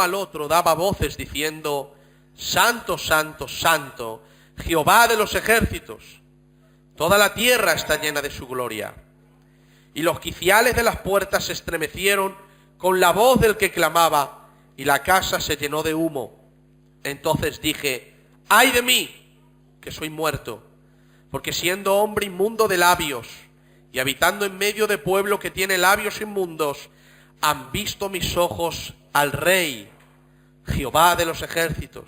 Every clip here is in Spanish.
al otro daba voces diciendo: Santo, santo, santo, Jehová de los ejércitos. Toda la tierra está llena de su gloria. Y los quiciales de las puertas se estremecieron con la voz del que clamaba, y la casa se llenó de humo. Entonces dije: ¡ay de mí, que soy muerto! Porque siendo hombre inmundo de labios, y habitando en medio de pueblo que tiene labios inmundos, han visto mis ojos al Rey, Jehová de los ejércitos.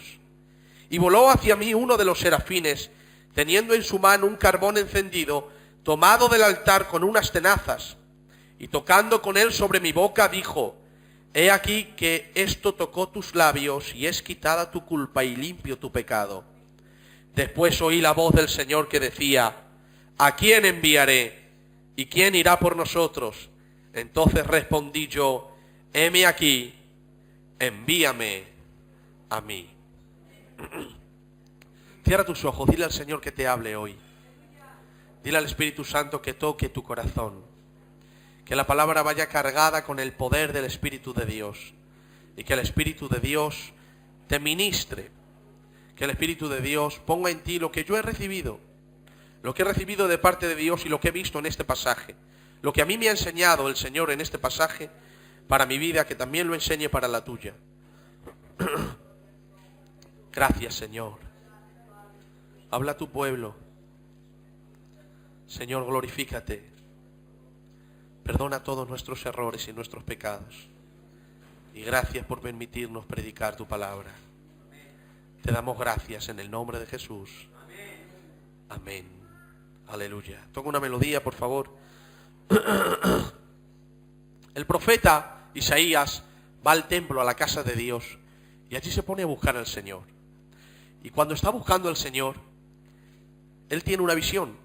Y voló hacia mí uno de los serafines, teniendo en su mano un carbón encendido, tomado del altar con unas tenazas, y tocando con él sobre mi boca, dijo: he aquí que esto tocó tus labios, y es quitada tu culpa y limpio tu pecado. Después oí la voz del Señor que decía: ¿a quién enviaré? ¿Y quién irá por nosotros? Entonces respondí yo: heme aquí, envíame a mí. Cierra tus ojos, dile al Señor que te hable hoy. Dile al Espíritu Santo que toque tu corazón. Que la palabra vaya cargada con el poder del Espíritu de Dios. Y que el Espíritu de Dios te ministre. Que el Espíritu de Dios ponga en ti lo que yo he recibido. Lo que he recibido de parte de Dios y lo que he visto en este pasaje. Lo que a mí me ha enseñado el Señor en este pasaje para mi vida, que también lo enseñe para la tuya. Gracias, Señor. Habla a tu pueblo. Señor, glorifícate. Perdona todos nuestros errores y nuestros pecados. Y gracias por permitirnos predicar tu palabra. Te damos gracias en el nombre de Jesús. Amén. Aleluya. Toca una melodía, por favor. El profeta Isaías va al templo, a la casa de Dios, y allí se pone a buscar al Señor. Y cuando está buscando al Señor, él tiene una visión.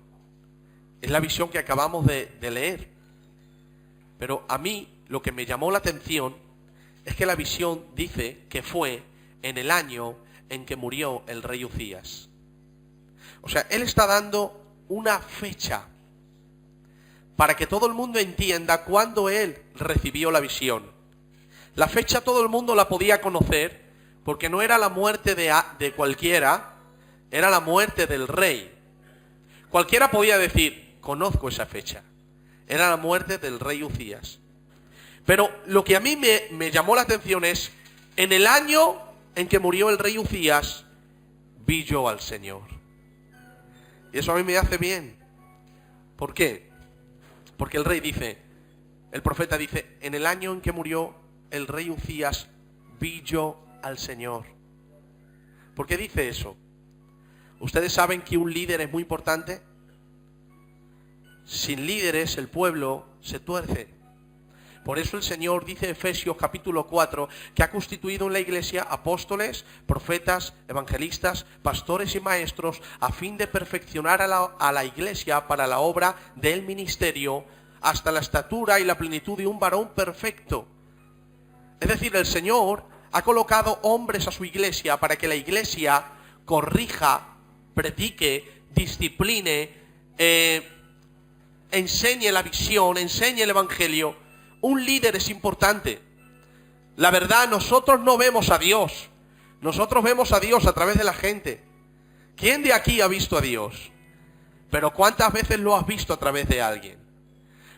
Es la visión que acabamos de leer. Pero a mí lo que me llamó la atención es que la visión dice que fue en el año en que murió el rey Uzías. O sea, él está dando una fecha para que todo el mundo entienda cuándo él recibió la visión. La fecha todo el mundo la podía conocer, porque no era la muerte de cualquiera, era la muerte del rey. Cualquiera podía decir: conozco esa fecha. Era la muerte del rey Uzías. Pero lo que a mí me llamó la atención es: en el año en que murió el rey Uzías, vi yo al Señor. Y eso a mí me hace bien. ¿Por qué? Porque el rey dice, el profeta dice: en el año en que murió el rey Uzías, vi yo al Señor. ¿Por qué dice eso? ¿Ustedes saben que un líder es muy importante? Sin líderes el pueblo se tuerce. Por eso el Señor dice en Efesios capítulo 4 que ha constituido en la iglesia apóstoles, profetas, evangelistas, pastores y maestros, a fin de perfeccionar a la iglesia para la obra del ministerio, hasta la estatura y la plenitud de un varón perfecto. Es decir, el Señor ha colocado hombres a su iglesia para que la iglesia corrija, predique, discipline, enseñe la visión, enseñe el evangelio. Un líder es importante. La verdad, nosotros no vemos a Dios. Nosotros vemos a Dios a través de la gente. ¿Quién de aquí ha visto a Dios? Pero ¿cuántas veces lo has visto a través de alguien?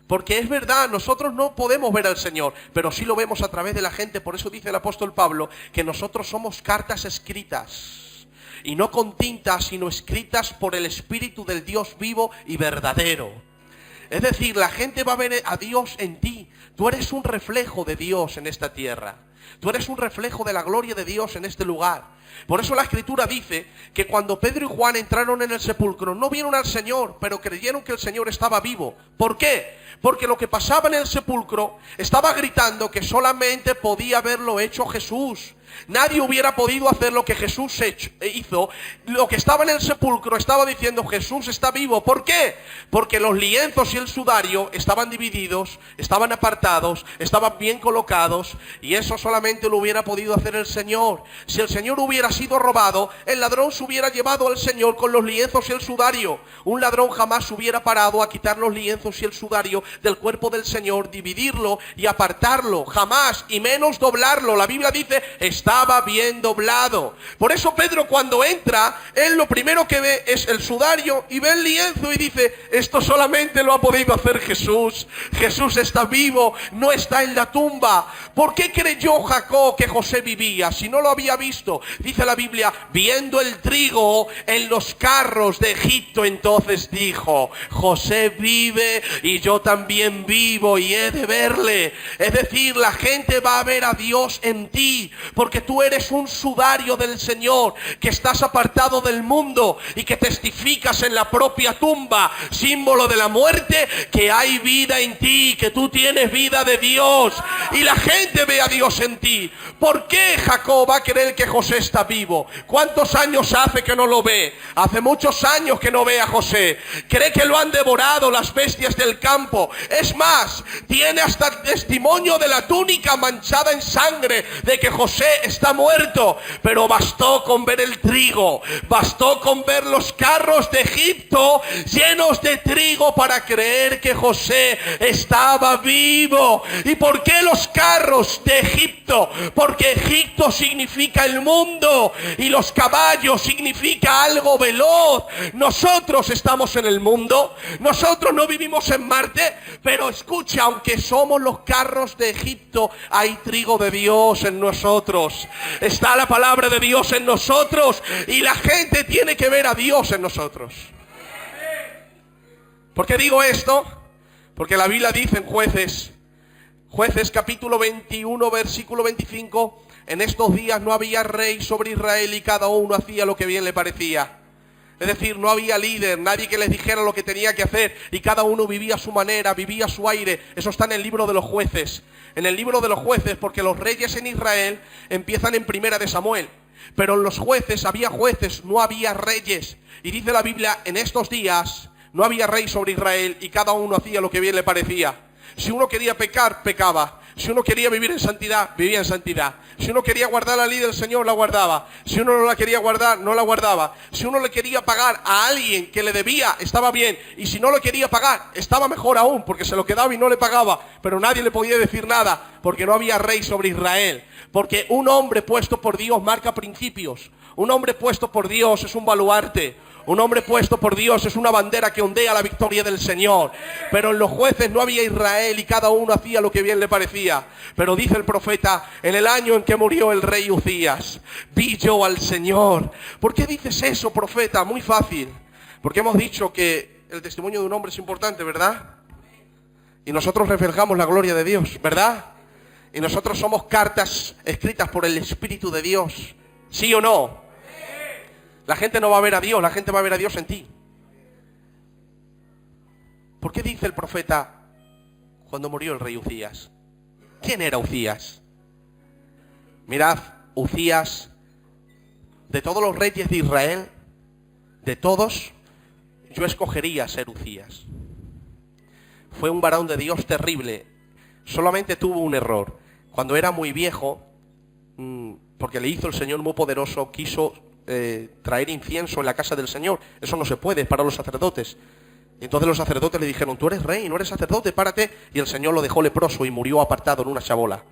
Porque es verdad, nosotros no podemos ver al Señor, pero sí lo vemos a través de la gente. Por eso dice el apóstol Pablo que nosotros somos cartas escritas. Y no con tinta, sino escritas por el Espíritu del Dios vivo y verdadero. Es decir, la gente va a ver a Dios en ti. Tú eres un reflejo de Dios en esta tierra. Tú eres un reflejo de la gloria de Dios en este lugar. Por eso la Escritura dice que cuando Pedro y Juan entraron en el sepulcro, no vieron al Señor, pero creyeron que el Señor estaba vivo. ¿Por qué? Porque lo que pasaba en el sepulcro estaba gritando que solamente podía haberlo hecho Jesús. Nadie hubiera podido hacer lo que Jesús hizo. Lo que estaba en el sepulcro estaba diciendo: Jesús está vivo. ¿Por qué? Porque los lienzos y el sudario estaban divididos, estaban apartados, estaban bien colocados, y eso solamente lo hubiera podido hacer el Señor. Si el Señor hubiera sido robado, el ladrón se hubiera llevado al Señor con los lienzos y el sudario. Un ladrón jamás se hubiera parado a quitar los lienzos y el sudario del cuerpo del Señor, dividirlo y apartarlo, jamás, y menos doblarlo. La Biblia dice: estaba bien doblado. Por eso Pedro, cuando entra, él lo primero que ve es el sudario y ve el lienzo y dice: esto solamente lo ha podido hacer Jesús. Jesús está vivo, no está en la tumba. ¿Por qué creyó Jacob que José vivía si no lo había visto? Dice la Biblia: viendo el trigo en los carros de Egipto, entonces dijo: José vive y yo también vivo y he de verle. Es decir, la gente va a ver a Dios en ti, porque tú eres un sudario del Señor, que estás apartado del mundo y que testificas en la propia tumba, símbolo de la muerte, que hay vida en ti, que tú tienes vida de Dios, y la gente ve a Dios en ti. ¿Por qué Jacob va a creer que José está vivo? ¿Cuántos años hace que no lo ve? Hace muchos años que no ve a José. Cree que lo han devorado las bestias del campo. Es más, tiene hasta el testimonio de la túnica manchada en sangre de que José está muerto. Pero bastó con ver el trigo, bastó con ver los carros de Egipto llenos de trigo para creer que José estaba vivo. ¿Y por qué los carros de Egipto? Porque Egipto significa el mundo y los caballos significa algo veloz. Nosotros estamos en el mundo, nosotros no vivimos en Marte, pero escucha, aunque somos los carros de Egipto, hay trigo de Dios en nosotros. Está la palabra de Dios en nosotros y la gente tiene que ver a Dios en nosotros. ¿Por qué digo esto? Porque la Biblia dice en Jueces capítulo 21, versículo 25: en estos días no había rey sobre Israel y cada uno hacía lo que bien le parecía. Es decir, no había líder, nadie que les dijera lo que tenía que hacer, y cada uno vivía a su manera, vivía a su aire. Eso está en el libro de los Jueces. En el libro de los Jueces, porque los reyes en Israel empiezan en Primera de Samuel. Pero en los Jueces había jueces, no había reyes. Y dice la Biblia: en estos días no había rey sobre Israel y cada uno hacía lo que bien le parecía. Si uno quería pecar, pecaba. Si uno quería vivir en santidad, vivía en santidad. Si uno quería guardar la ley del Señor, la guardaba. Si uno no la quería guardar, no la guardaba. Si uno le quería pagar a alguien que le debía, estaba bien. Y si no lo quería pagar, estaba mejor aún, porque se lo quedaba y no le pagaba. Pero nadie le podía decir nada, porque no había rey sobre Israel. Porque un hombre puesto por Dios marca principios. Un hombre puesto por Dios es un baluarte. Un hombre puesto por Dios es una bandera que ondea la victoria del Señor. Pero en los Jueces no había Israel y cada uno hacía lo que bien le parecía. Pero dice el profeta: en el año en que murió el rey Uzías, vi yo al Señor. ¿Por qué dices eso, profeta? Muy fácil. Porque hemos dicho que el testimonio de un hombre es importante, ¿verdad? Y nosotros reflejamos la gloria de Dios, ¿verdad? Y nosotros somos cartas escritas por el Espíritu de Dios. ¿Sí o no? La gente no va a ver a Dios, la gente va a ver a Dios en ti. ¿Por qué dice el profeta cuando murió el rey Uzías? ¿Quién era Uzías? Mirad, Uzías, de todos los reyes de Israel, de todos, yo escogería ser Uzías. Fue un varón de Dios terrible. Solamente tuvo un error. Cuando era muy viejo, porque le hizo el Señor muy poderoso, quiso traer incienso en la casa del Señor. Eso no se puede, es para los sacerdotes. Y entonces los sacerdotes le dijeron: tú eres rey, no eres sacerdote, párate. Y el Señor lo dejó leproso y murió apartado en una chabola.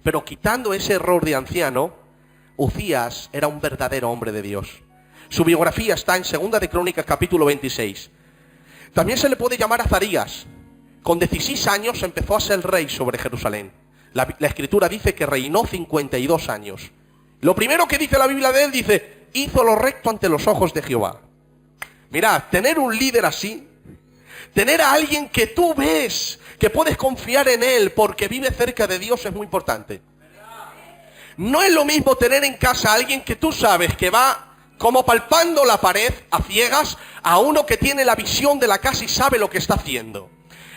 Pero quitando ese error de anciano, Uzías era un verdadero hombre de Dios. Su biografía está en 2 de Crónicas capítulo 26. También se le puede llamar Azarías. Con 16 años empezó a ser rey sobre Jerusalén. La Escritura dice que reinó 52 años. Lo primero que dice la Biblia de él, dice: hizo lo recto ante los ojos de Jehová. Mirad, tener un líder así, tener a alguien que tú ves, que puedes confiar en él porque vive cerca de Dios, es muy importante. No es lo mismo tener en casa a alguien que tú sabes que va como palpando la pared a ciegas, a uno que tiene la visión de la casa y sabe lo que está haciendo.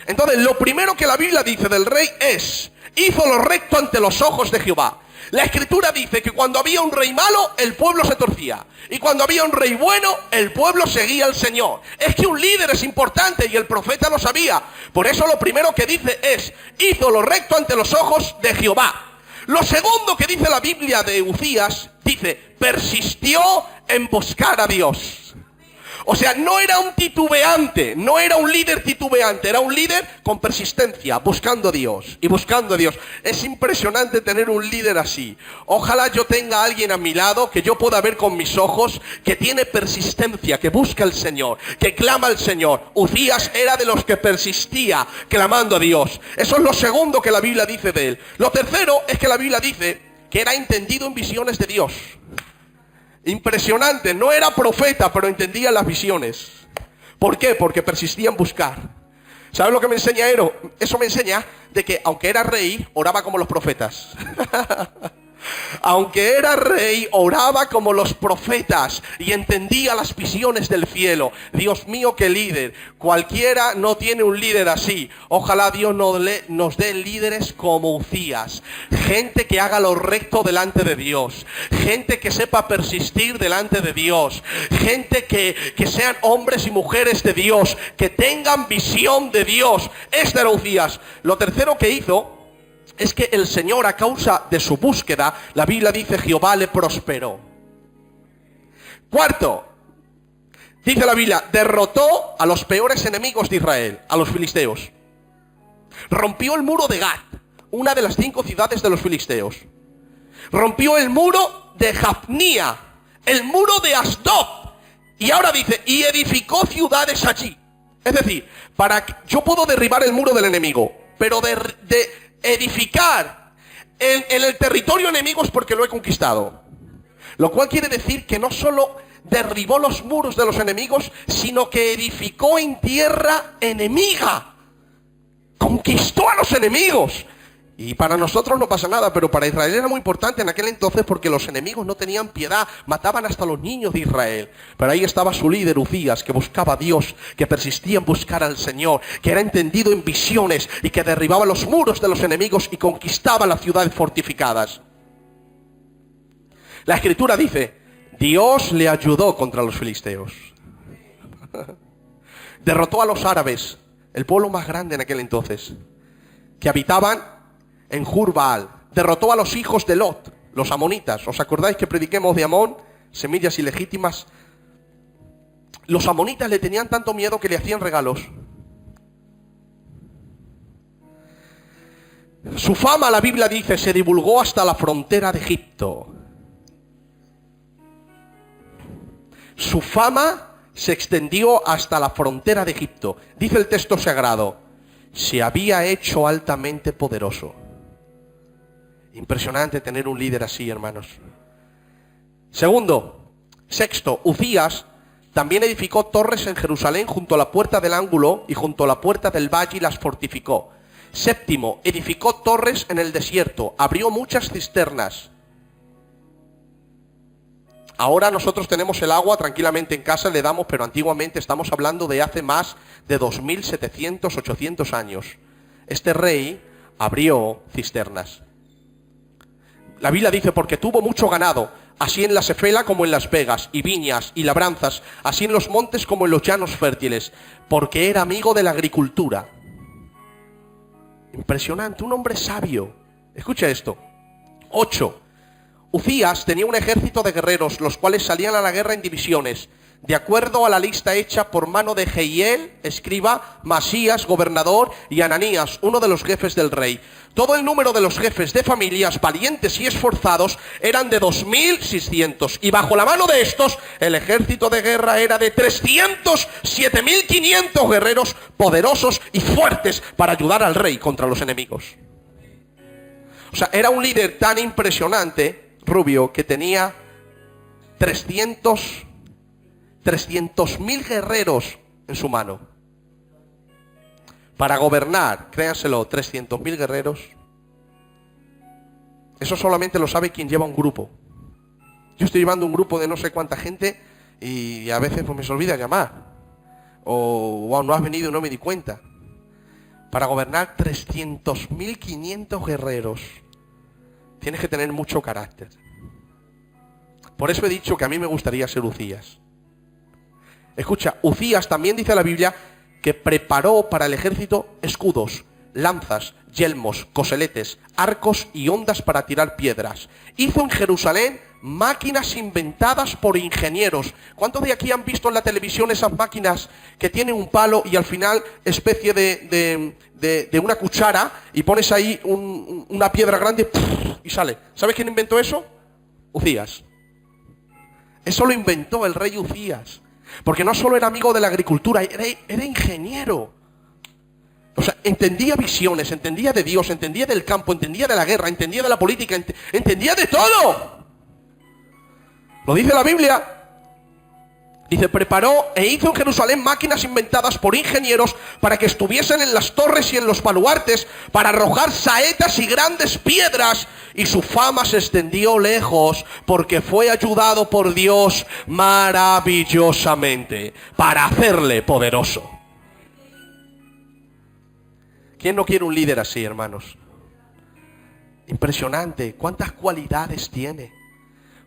Entonces, lo primero que la Biblia dice del rey es: hizo lo recto ante los ojos de Jehová. La Escritura dice que cuando había un rey malo, el pueblo se torcía. Y cuando había un rey bueno, el pueblo seguía al Señor. Es que un líder es importante y el profeta lo sabía. Por eso lo primero que dice es: hizo lo recto ante los ojos de Jehová. Lo segundo que dice la Biblia de Uzías, dice: persistió en buscar a Dios. O sea, no era un titubeante, no era un líder titubeante, era un líder con persistencia, buscando a Dios y buscando a Dios. Es impresionante tener un líder así. Ojalá yo tenga a alguien a mi lado que yo pueda ver con mis ojos, que tiene persistencia, que busca al Señor, que clama al Señor. Uzías era de los que persistía clamando a Dios. Eso es lo segundo que la Biblia dice de él. Lo tercero es que la Biblia dice que era entendido en visiones de Dios. Impresionante, no era profeta, pero entendía las visiones. ¿Por qué? Porque persistía en buscar. ¿Sabes lo que me enseña eso? Me enseña de que aunque era rey, oraba como los profetas. Aunque era rey, oraba como los profetas y entendía las visiones del cielo. Dios mío, qué líder. Cualquiera no tiene un líder así. Ojalá Dios nos dé líderes como Uzías. Gente que haga lo recto delante de Dios. Gente que sepa persistir delante de Dios. Gente que sean hombres y mujeres de Dios. Que tengan visión de Dios. Este era Uzías. Lo tercero que hizo es que el Señor, a causa de su búsqueda, la Biblia dice, Jehová le prosperó. Cuarto, dice la Biblia, derrotó a los peores enemigos de Israel, a los filisteos. Rompió el muro de Gat, una de las 5 ciudades de los filisteos. Rompió el muro de Jafnia, el muro de Asdod. Y ahora dice, y edificó ciudades allí. Es decir, yo puedo derribar el muro del enemigo, pero de edificar en el territorio enemigo es porque lo he conquistado. Lo cual quiere decir que no solo derribó los muros de los enemigos, sino que edificó en tierra enemiga. Conquistó a los enemigos. Y para nosotros no pasa nada, pero para Israel era muy importante en aquel entonces porque los enemigos no tenían piedad, mataban hasta los niños de Israel. Pero ahí estaba su líder Uzías, que buscaba a Dios, que persistía en buscar al Señor, que era entendido en visiones y que derribaba los muros de los enemigos y conquistaba las ciudades fortificadas. La Escritura dice, Dios le ayudó contra los filisteos. Derrotó a los árabes, el pueblo más grande en aquel entonces, que habitaban en Jurbaal. Derrotó a los hijos de Lot, los amonitas. ¿Os acordáis que prediquemos de Amón? Semillas ilegítimas. Los amonitas le tenían tanto miedo que le hacían regalos. Su fama, la Biblia dice, se divulgó hasta la frontera de Egipto. Su fama se extendió hasta la frontera de Egipto. Dice el texto sagrado, se había hecho altamente poderoso. Impresionante tener un líder así, hermanos. Sexto, Uzías también edificó torres en Jerusalén junto a la puerta del ángulo y junto a la puerta del valle y las fortificó. Séptimo, edificó torres en el desierto, abrió muchas cisternas. Ahora nosotros tenemos el agua tranquilamente en casa, le damos, pero antiguamente estamos hablando de hace más de 2700, 800 años. Este rey abrió cisternas. La Biblia dice, porque tuvo mucho ganado, así en la Cefela como en las vegas, y viñas y labranzas, así en los montes como en los llanos fértiles, porque era amigo de la agricultura. Impresionante, un hombre sabio. Escucha esto. 8. Uzías tenía un ejército de guerreros, los cuales salían a la guerra en divisiones, de acuerdo a la lista hecha por mano de Jehiel, escriba, Masías, gobernador, y Ananías, uno de los jefes del rey. Todo el número de los jefes de familias, valientes y esforzados, eran de 2600, y bajo la mano de estos, el ejército de guerra era de 307.500 guerreros poderosos y fuertes para ayudar al rey contra los enemigos. O sea, era un líder tan impresionante, Rubio, que tenía 300.000 guerreros en su mano. Para gobernar, créanselo, 300.000 guerreros. Eso solamente lo sabe quien lleva un grupo. Yo estoy llevando un grupo de no sé cuánta gente y a veces pues me se olvida llamar. O wow, no has venido y no me di cuenta. Para gobernar 300.500 guerreros, tienes que tener mucho carácter. Por eso he dicho que a mí me gustaría ser Uzías. Escucha, Uzías también dice la Biblia que preparó para el ejército escudos, lanzas, yelmos, coseletes, arcos y hondas para tirar piedras. Hizo en Jerusalén máquinas inventadas por ingenieros. ¿Cuántos de aquí han visto en la televisión esas máquinas que tienen un palo y al final especie de una cuchara y pones ahí una piedra grande y sale? ¿Sabes quién inventó eso? Uzías. Eso lo inventó el rey Uzías. Porque no solo era amigo de la agricultura, era ingeniero. O sea, entendía visiones, entendía de Dios, entendía del campo, entendía de la guerra, entendía de la política, entendía de todo. Lo dice la Biblia. Dice, preparó e hizo en Jerusalén máquinas inventadas por ingenieros para que estuviesen en las torres y en los baluartes, para arrojar saetas y grandes piedras. Y su fama se extendió lejos, porque fue ayudado por Dios maravillosamente para hacerle poderoso. ¿Quién no quiere un líder así, hermanos? Impresionante, cuántas cualidades tiene.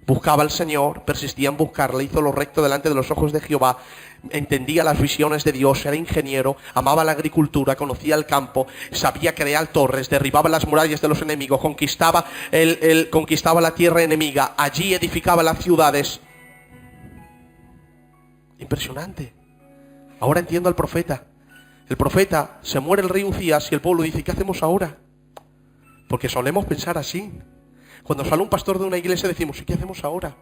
Buscaba al Señor, persistía en buscarle, hizo lo recto delante de los ojos de Jehová, entendía las visiones de Dios, era ingeniero, amaba la agricultura, conocía el campo, sabía crear torres, derribaba las murallas de los enemigos, conquistaba la tierra enemiga, allí edificaba las ciudades. Impresionante. Ahora entiendo al profeta. El profeta, se muere el rey Uzías y el pueblo dice, ¿qué hacemos ahora? Porque solemos pensar así. Cuando sale un pastor de una iglesia decimos, ¿y qué hacemos ahora?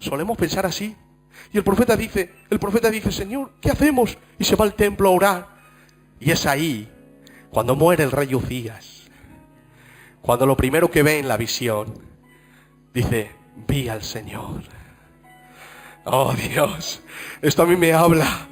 Solemos pensar así. Y el profeta dice, Señor, ¿qué hacemos? Y se va al templo a orar. Y es ahí, cuando muere el rey Uzías, cuando lo primero que ve en la visión, dice, vi al Señor. Oh Dios, esto a mí me habla.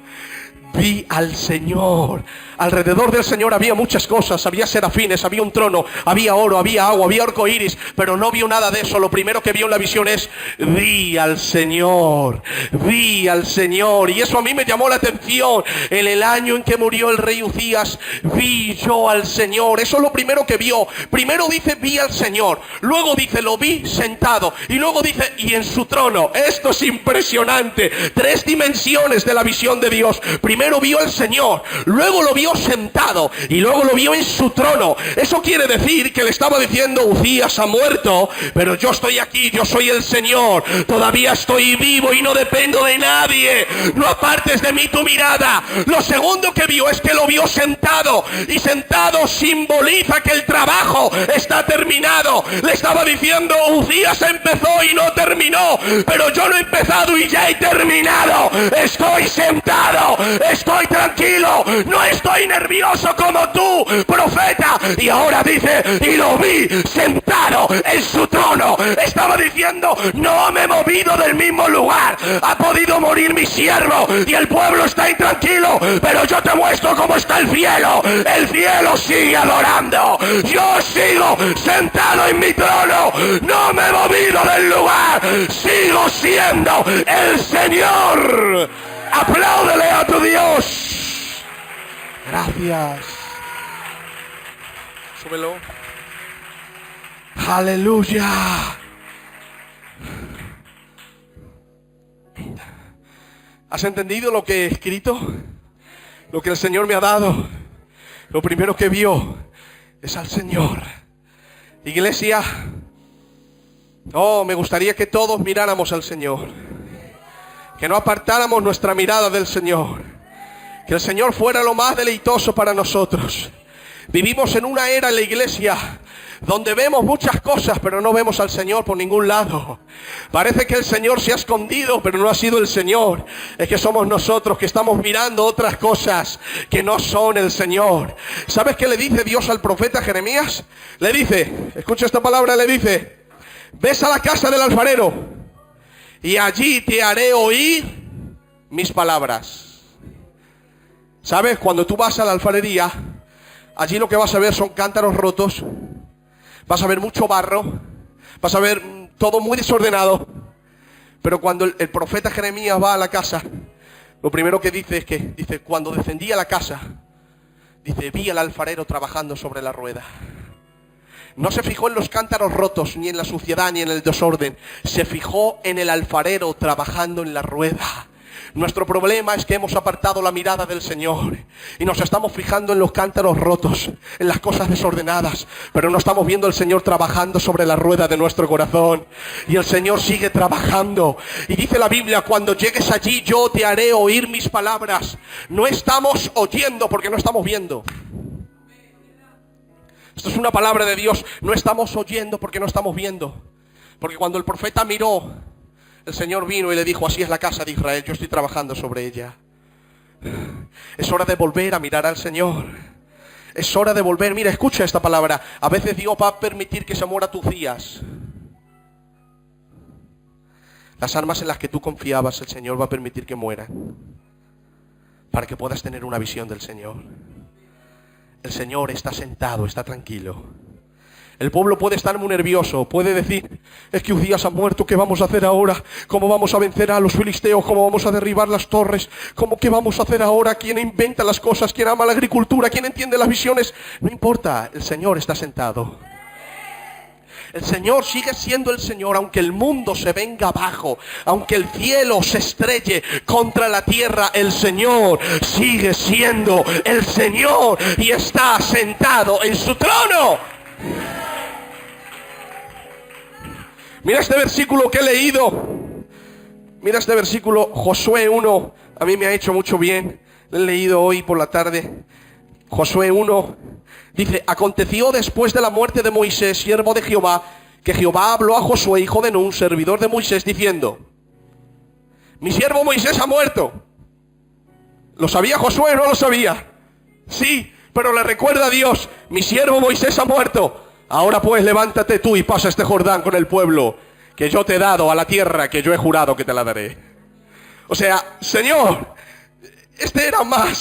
Vi al Señor. Alrededor del Señor había muchas cosas. Había serafines, había un trono, había oro, había agua, había arco iris. Pero no vio nada de eso. Lo primero que vio en la visión es, vi al Señor. Vi al Señor. Y eso a mí me llamó la atención. En el año en que murió el rey Uzías, vi yo al Señor. Eso es lo primero que vio. Primero dice, vi al Señor. Luego dice, lo vi sentado. Y luego dice, y en su trono. Esto es impresionante. 3 dimensiones de la visión de Dios. Primero vio al Señor, luego lo vio sentado y luego lo vio en su trono. Eso quiere decir que le estaba diciendo, Uzías ha muerto, pero yo estoy aquí, yo soy el Señor. Todavía estoy vivo y no dependo de nadie. No apartes de mí tu mirada. Lo segundo que vio es que lo vio sentado. Y sentado simboliza que el trabajo está terminado. Le estaba diciendo, Uzías empezó y no terminó, pero yo no he empezado y ya he terminado. Estoy sentado. Estoy tranquilo, no estoy nervioso como tú, profeta. Y ahora dice, y lo vi sentado en su trono. Estaba diciendo, no me he movido del mismo lugar. Ha podido morir mi siervo y el pueblo está intranquilo, pero yo te muestro cómo está el cielo. El cielo sigue adorando. Yo sigo sentado en mi trono. No me he movido del lugar. Sigo siendo el Señor. Apláudele a tu Dios. Gracias. Súbelo. Aleluya. ¿Has entendido lo que he escrito? Lo que el Señor me ha dado. Lo primero que vio es al Señor. Iglesia, me gustaría que todos miráramos al Señor. Que no apartáramos nuestra mirada del Señor. Que el Señor fuera lo más deleitoso para nosotros. Vivimos en una era en la iglesia donde vemos muchas cosas, pero no vemos al Señor por ningún lado. Parece que el Señor se ha escondido, pero no ha sido el Señor. Es que somos nosotros que estamos mirando otras cosas que no son el Señor. ¿Sabes qué le dice Dios al profeta Jeremías? Le dice, escucha esta palabra, le dice, ves a la casa del alfarero y allí te haré oír mis palabras. ¿Sabes? Cuando tú vas a la alfarería, allí lo que vas a ver son cántaros rotos. Vas a ver mucho barro. Vas a ver todo muy desordenado. Pero cuando el profeta Jeremías va a la casa, lo primero que dice es que, dice, cuando descendí a la casa, Dice, vi al alfarero trabajando sobre la rueda. No se fijó en los cántaros rotos, ni en la suciedad, ni en el desorden. Se fijó en el alfarero trabajando en la rueda. Nuestro problema es que hemos apartado la mirada del Señor y nos estamos fijando en los cántaros rotos, en las cosas desordenadas, pero no estamos viendo al Señor trabajando sobre la rueda de nuestro corazón. Y el Señor sigue trabajando. Y dice la Biblia, cuando llegues allí yo te haré oír mis palabras. No estamos oyendo porque no estamos viendo. Esto es una palabra de Dios. No estamos oyendo porque no estamos viendo. Porque cuando el profeta miró, el Señor vino y le dijo, así es la casa de Israel, yo estoy trabajando sobre ella. Es hora de volver a mirar al Señor. Es hora de volver. Mira, escucha esta palabra. A veces Dios va a permitir que se muera tus días. Las armas en las que tú confiabas, el Señor va a permitir que mueran, para que puedas tener una visión del Señor. El Señor está sentado, está tranquilo. El pueblo puede estar muy nervioso, puede decir, es que Uzías ha muerto, ¿qué vamos a hacer ahora? ¿Cómo vamos a vencer a los filisteos? ¿Cómo vamos a derribar las torres? ¿Qué vamos a hacer ahora? ¿Quién inventa las cosas? ¿Quién ama la agricultura? ¿Quién entiende las visiones? No importa, el Señor está sentado. El Señor sigue siendo el Señor, aunque el mundo se venga abajo, aunque el cielo se estrelle contra la tierra, el Señor sigue siendo el Señor y está sentado en su trono. Mira este versículo que he leído. Mira este versículo, Josué 1. A mí me ha hecho mucho bien. Lo he leído hoy por la tarde. Josué 1. Dice, aconteció después de la muerte de Moisés, siervo de Jehová, que Jehová habló a Josué, hijo de Nun, servidor de Moisés, diciendo, mi siervo Moisés ha muerto. ¿Lo sabía Josué o no lo sabía? Sí, pero le recuerda a Dios, mi siervo Moisés ha muerto. Ahora pues levántate tú y pasa este Jordán con el pueblo, que yo te he dado a la tierra que yo he jurado que te la daré. O sea, Señor,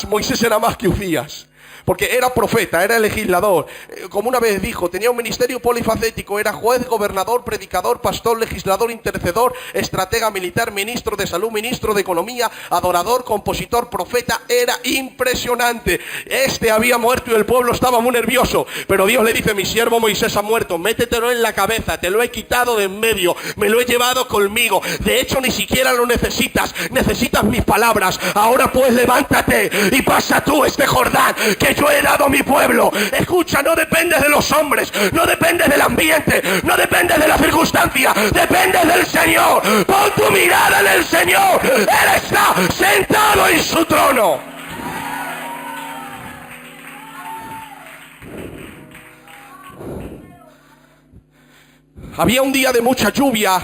Moisés era más que Uzías. Porque era profeta, era legislador, como una vez dijo, tenía un ministerio polifacético, era juez, gobernador, predicador, pastor, legislador, intercedor, estratega militar, ministro de salud, ministro de economía, adorador, compositor, profeta, era impresionante. Este había muerto y el pueblo estaba muy nervioso, pero Dios le dice, mi siervo Moisés ha muerto, métetelo en la cabeza, te lo he quitado de en medio, me lo he llevado conmigo, de hecho ni siquiera lo necesitas mis palabras, ahora pues levántate y pasa tú este Jordán, que yo he dado a mi pueblo. Escucha, no dependes de los hombres, no dependes del ambiente, no dependes de la circunstancia, dependes del Señor. Pon tu mirada en el Señor, Él está sentado en su trono. Había un día de mucha lluvia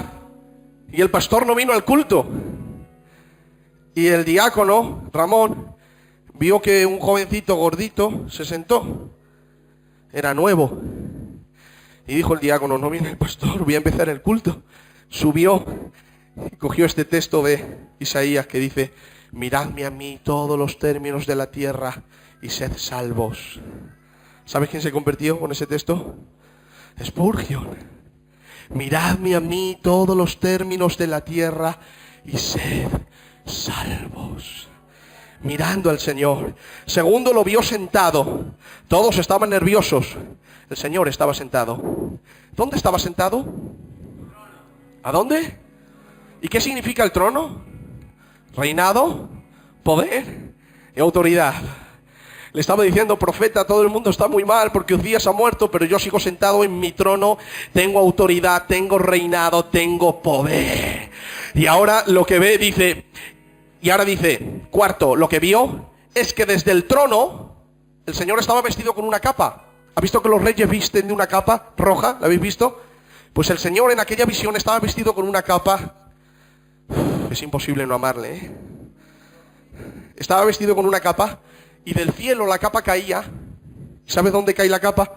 y el pastor no vino al culto, y el diácono Ramón vio que un jovencito gordito se sentó. Era nuevo. Y dijo el diácono, no viene el pastor, voy a empezar el culto. Subió y cogió este texto de Isaías que dice, miradme a mí todos los términos de la tierra y sed salvos. ¿Sabes quién se convirtió con ese texto? Spurgeon. Miradme a mí todos los términos de la tierra y sed salvos. Mirando al Señor. Segundo, lo vio sentado. Todos estaban nerviosos. El Señor estaba sentado. ¿Dónde estaba sentado? ¿A dónde? ¿Y qué significa el trono? Reinado, poder y autoridad. Le estaba diciendo, profeta, todo el mundo está muy mal porque Uzías ha muerto, pero yo sigo sentado en mi trono, tengo autoridad, tengo reinado, tengo poder. Y ahora lo que ve dice... Y ahora dice, cuarto, lo que vio es que desde el trono el Señor estaba vestido con una capa. ¿Ha visto que los reyes visten de una capa roja? ¿La habéis visto? Pues el Señor en aquella visión estaba vestido con una capa. Es imposible no amarle, ¿eh? Estaba vestido con una capa y del cielo la capa caía. ¿Sabes dónde cae la capa?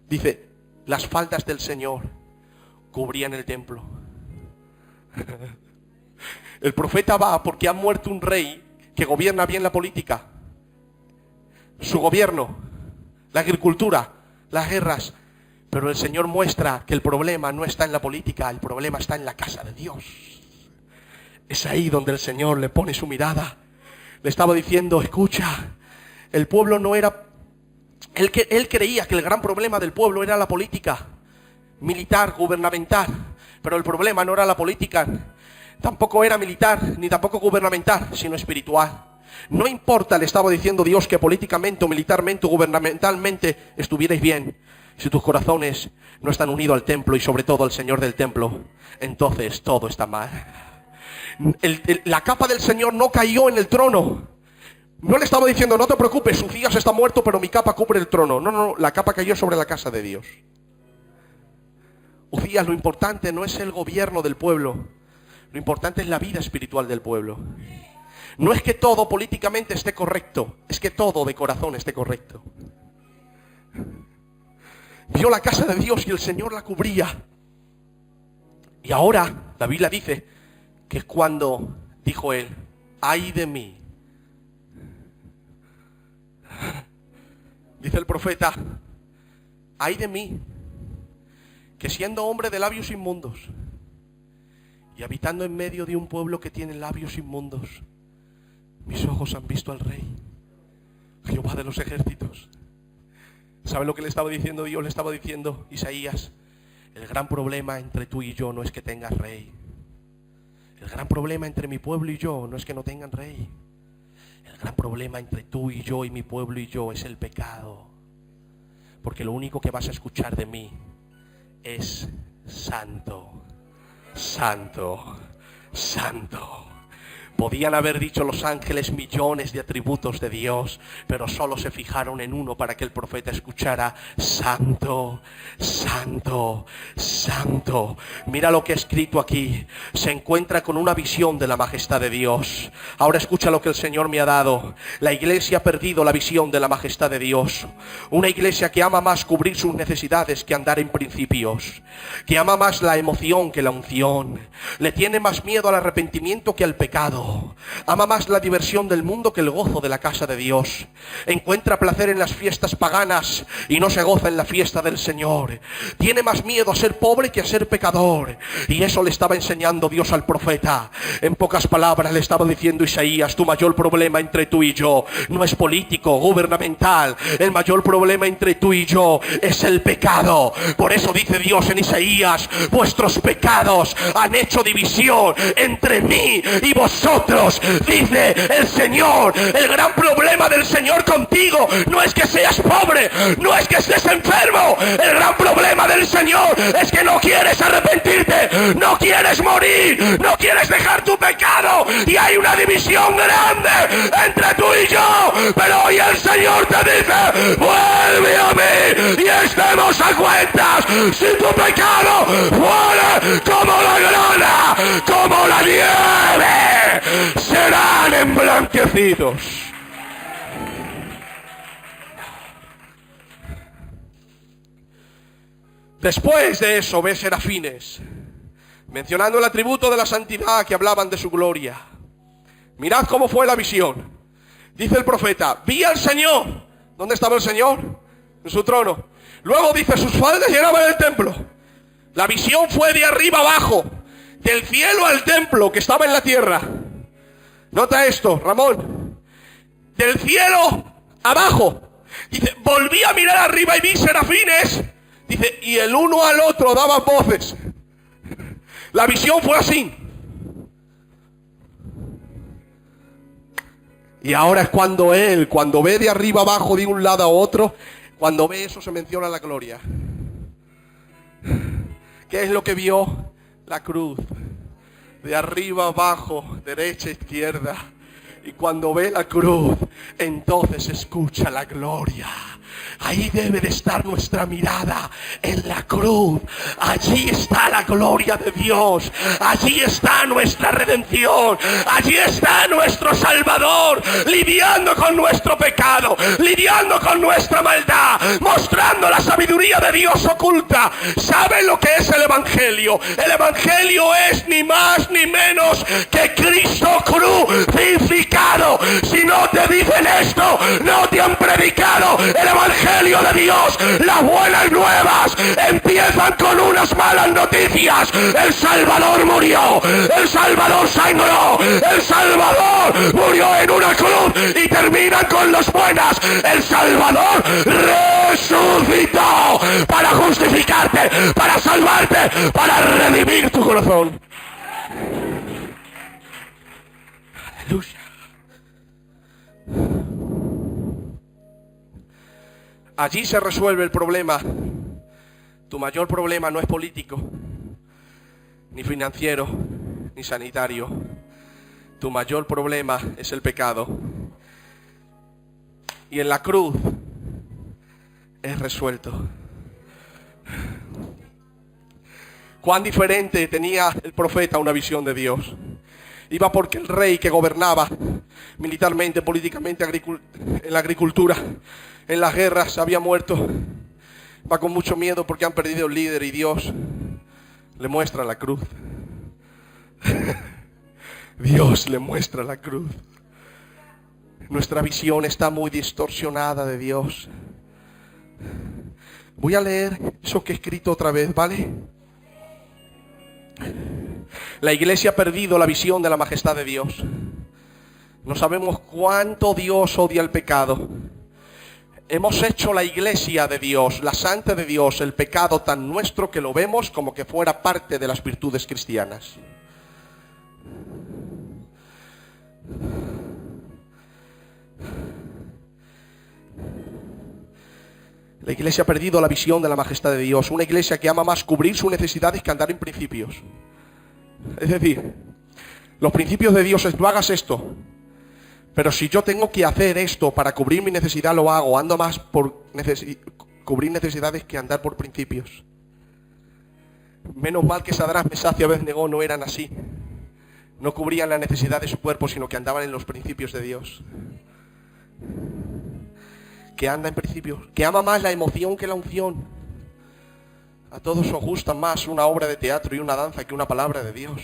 Dice, las faldas del Señor cubrían el templo. El profeta va porque ha muerto un rey que gobierna bien la política, su gobierno, la agricultura, las guerras. Pero el Señor muestra que el problema no está en la política, el problema está en la casa de Dios. Es ahí donde el Señor le pone su mirada. Le estaba diciendo, escucha, el pueblo no era Él creía que el gran problema del pueblo era la política militar, gubernamental. Pero el problema no era la política, tampoco era militar, ni tampoco gubernamental, sino espiritual. No importa, le estaba diciendo Dios, que políticamente o militarmente o gubernamentalmente estuvierais bien. Si tus corazones no están unidos al templo y sobre todo al Señor del templo, entonces todo está mal. La capa del Señor no cayó en el trono. No le estaba diciendo, no te preocupes, Uzías está muerto, pero mi capa cubre el trono. No, la capa cayó sobre la casa de Dios. Uzías, lo importante no es el gobierno del pueblo, lo importante es la vida espiritual del pueblo. No es que todo políticamente esté correcto, es que todo de corazón esté correcto. Vio la casa de Dios y el Señor la cubría. Y ahora la Biblia dice que es cuando dijo él, ay de mí. Dice el profeta, ay de mí, que siendo hombre de labios inmundos y habitando en medio de un pueblo que tiene labios inmundos, mis ojos han visto al Rey, Jehová de los ejércitos. ¿Sabe lo que le estaba diciendo Dios? Le estaba diciendo Isaías, el gran problema entre tú y yo no es que tengas rey. El gran problema entre mi pueblo y yo no es que no tengan rey. El gran problema entre tú y yo y mi pueblo y yo es el pecado. Porque lo único que vas a escuchar de mí es santo, santo, santo. Podían haber dicho los ángeles millones de atributos de Dios, pero solo se fijaron en uno para que el profeta escuchara: santo, santo, santo. Mira lo que ha escrito aquí. Se encuentra con una visión de la majestad de Dios. Ahora escucha lo que el Señor me ha dado. La iglesia ha perdido la visión de la majestad de Dios. Una iglesia que ama más cubrir sus necesidades que andar en principios, que ama más la emoción que la unción, le tiene más miedo al arrepentimiento que al pecado. Ama más la diversión del mundo que el gozo de la casa de Dios. Encuentra placer en las fiestas paganas y no se goza en la fiesta del Señor. Tiene más miedo a ser pobre que a ser pecador. Y eso le estaba enseñando Dios al profeta. En pocas palabras le estaba diciendo Isaías: tu mayor problema entre tú y yo no es político, gubernamental. El mayor problema entre tú y yo es el pecado. Por eso dice Dios en Isaías: vuestros pecados han hecho división entre mí y vosotros. Dice el Señor, el gran problema del Señor contigo no es que seas pobre, no es que estés enfermo. El gran problema del Señor es que no quieres arrepentirte, no quieres morir, no quieres dejar tu pecado. Y hay una división grande entre tú y yo. Pero hoy el Señor te dice: vuelve a mí y estemos a cuentas. Si tu pecado fuera como la grana, como la nieve, serán emblanquecidos. Después de eso ve serafines mencionando el atributo de la santidad, que hablaban de su gloria. Mirad cómo fue la visión. Dice el profeta: vi al Señor. ¿Dónde estaba el Señor? En su trono. Luego dice: sus faldas llenaban el templo. La visión fue de arriba abajo, del cielo al templo que estaba en la tierra. Nota esto, Ramón. Del cielo abajo. Dice: volví a mirar arriba y vi serafines. Dice: y el uno al otro daban voces. La visión fue así. Y ahora es cuando ve de arriba abajo, de un lado a otro, cuando ve eso se menciona la gloria. ¿Qué es lo que vio? La cruz. De arriba abajo, derecha, izquierda. Y cuando ve la cruz, entonces escucha la gloria. Ahí debe de estar nuestra mirada, en la cruz. Allí está la gloria de Dios. Allí está nuestra redención. Allí está nuestro Salvador, lidiando con nuestro pecado, lidiando con nuestra maldad, mostrando la sabiduría de Dios oculta. ¿Saben lo que es el Evangelio? El Evangelio es ni más ni menos que Cristo crucificado. Si no te dicen esto, no te han predicado el evangelio de Dios. Las buenas nuevas empiezan con unas malas noticias. El Salvador murió, el Salvador sangró, el Salvador murió en una cruz, y terminan con las buenas. El Salvador resucitó para justificarte, para salvarte, para redimir tu corazón. Aleluya. Allí se resuelve el problema. Tu mayor problema no es político, ni financiero, ni sanitario. Tu mayor problema es el pecado. Y en la cruz es resuelto. Cuán diferente tenía el profeta una visión de Dios. Iba porque el rey que gobernaba militarmente, políticamente, en la agricultura, en las guerras, había muerto. Va con mucho miedo porque han perdido el líder, y Dios le muestra la cruz. Dios le muestra la cruz. Nuestra visión está muy distorsionada de Dios. Voy a leer eso que he escrito otra vez, ¿vale? La iglesia ha perdido la visión de la majestad de Dios. No sabemos cuánto Dios odia el pecado. Hemos hecho la iglesia de Dios, la santa de Dios, el pecado tan nuestro que lo vemos como que fuera parte de las virtudes cristianas. La iglesia ha perdido la visión de la majestad de Dios. Una iglesia que ama más cubrir sus necesidades que andar en principios. Es decir, los principios de Dios es: no hagas esto. Pero si yo tengo que hacer esto para cubrir mi necesidad, lo hago. Ando más por cubrir necesidades que andar por principios. Menos mal que Sadrach, Mesach y Abednego no eran así. No cubrían la necesidad de su cuerpo, sino que andaban en los principios de Dios. Que anda en principios, que ama más la emoción que la unción. A todos os gusta más una obra de teatro y una danza que una palabra de Dios.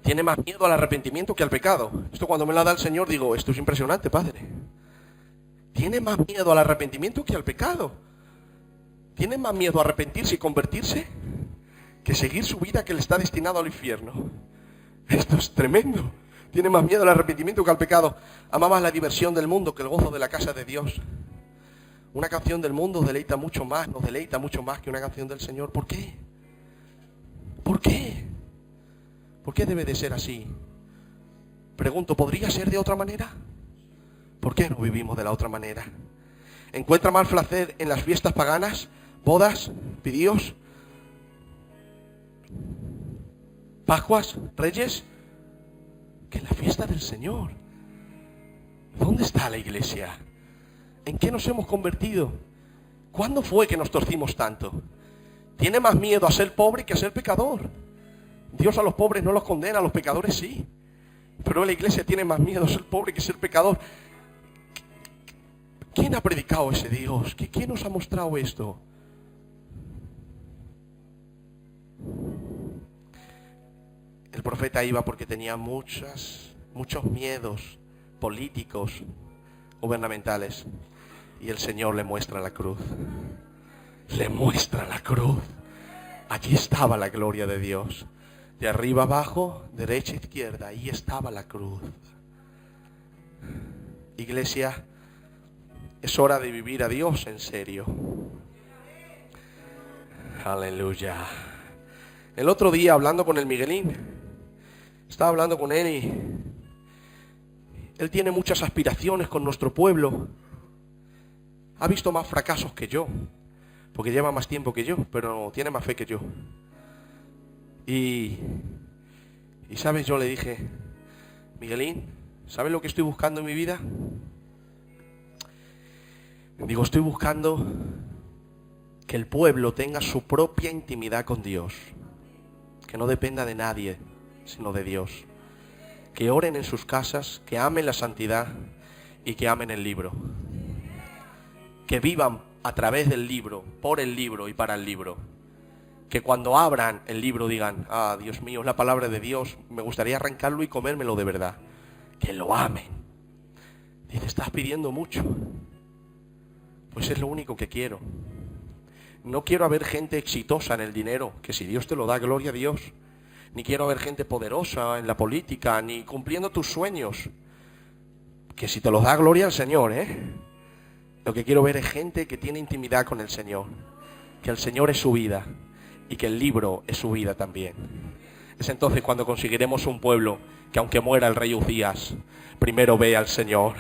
Tiene más miedo al arrepentimiento que al pecado. Esto cuando me lo da el Señor digo: esto es impresionante, Padre. Tiene más miedo al arrepentimiento que al pecado. Tiene más miedo a arrepentirse y convertirse que seguir su vida, que le está destinado al infierno. Esto es tremendo. Tiene más miedo al arrepentimiento que al pecado. Ama más la diversión del mundo que el gozo de la casa de Dios. Una canción del mundo nos deleita mucho más que una canción del Señor. ¿Por qué? ¿Por qué? ¿Por qué debe de ser así? Pregunto, ¿podría ser de otra manera? ¿Por qué no vivimos de la otra manera? ¿Encuentra más placer en las fiestas paganas, bodas, pidíos, Pascuas, Reyes, que en la fiesta del Señor? ¿Dónde está la iglesia? ¿En qué nos hemos convertido? ¿Cuándo fue que nos torcimos tanto? Tiene más miedo a ser pobre que a ser pecador. Dios a los pobres no los condena, a los pecadores sí. Pero la iglesia tiene más miedo a ser pobre que a ser pecador. ¿Quién ha predicado ese Dios? ¿Quién nos ha mostrado esto? El profeta iba porque tenía muchos miedos políticos, gubernamentales. Y el Señor le muestra la cruz. Le muestra la cruz. Allí estaba la gloria de Dios. De arriba abajo, derecha a izquierda, ahí estaba la cruz. Iglesia, es hora de vivir a Dios en serio. Aleluya. El otro día, hablando con el Miguelín, estaba hablando con él y él tiene muchas aspiraciones con nuestro pueblo. Ha visto más fracasos que yo, porque lleva más tiempo que yo, pero tiene más fe que yo. Y ¿sabes? Yo le dije: Miguelín, ¿sabes lo que estoy buscando en mi vida? Digo, estoy buscando que el pueblo tenga su propia intimidad con Dios, que no dependa de nadie, sino de Dios. Que oren en sus casas, que amen la santidad y que amen el libro. Que vivan a través del libro, por el libro y para el libro. Que cuando abran el libro digan: ah, Dios mío, es la palabra de Dios, me gustaría arrancarlo y comérmelo de verdad. que lo amen. Dice, estás pidiendo mucho. Pues es lo único que quiero. No quiero ver gente exitosa en el dinero, que si Dios te lo da, gloria a Dios. Ni quiero ver gente poderosa en la política, ni cumpliendo tus sueños, que si te los da, gloria al Señor, Lo que quiero ver es gente que tiene intimidad con el Señor, que el Señor es su vida y que el libro es su vida también. Es entonces cuando conseguiremos un pueblo que aunque muera el rey Uzías, primero ve al Señor,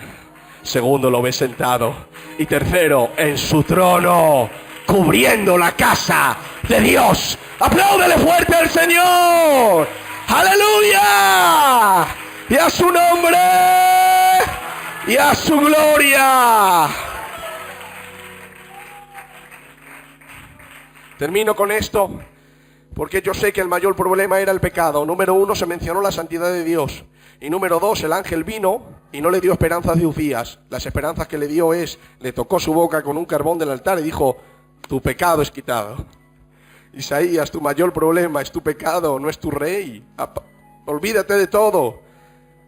segundo lo ve sentado y tercero en su trono, cubriendo la casa de Dios. ¡Apláudele fuerte al Señor! ¡Aleluya! ¡Y a su nombre! ¡Y a su gloria! Termino con esto, porque yo sé que el mayor problema era el pecado. Número 1, se mencionó la santidad de Dios. Y número 2, el ángel vino y no le dio esperanzas de Uzías. Las esperanzas que le dio le tocó su boca con un carbón del altar y dijo, tu pecado es quitado. Isaías, tu mayor problema es tu pecado, no es tu rey. Olvídate de todo.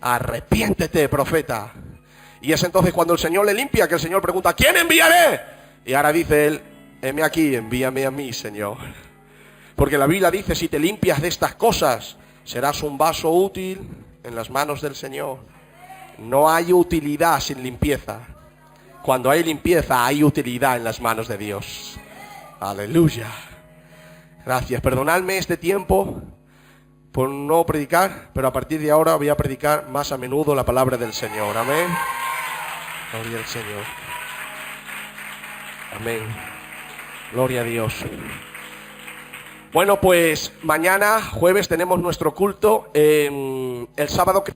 Arrepiéntete, profeta. Y es entonces cuando el Señor le limpia, que el Señor pregunta, ¿quién enviaré? Y ahora dice él, heme aquí, envíame a mí, Señor. Porque la Biblia dice, si te limpias de estas cosas, serás un vaso útil en las manos del Señor. No hay utilidad sin limpieza. Cuando hay limpieza, hay utilidad en las manos de Dios. Aleluya. Gracias. Perdonadme este tiempo por no predicar, pero a partir de ahora voy a predicar más a menudo la palabra del Señor. Amén. Gloria al Señor. Amén. Gloria a Dios. Bueno, pues mañana, jueves, tenemos nuestro culto. El sábado que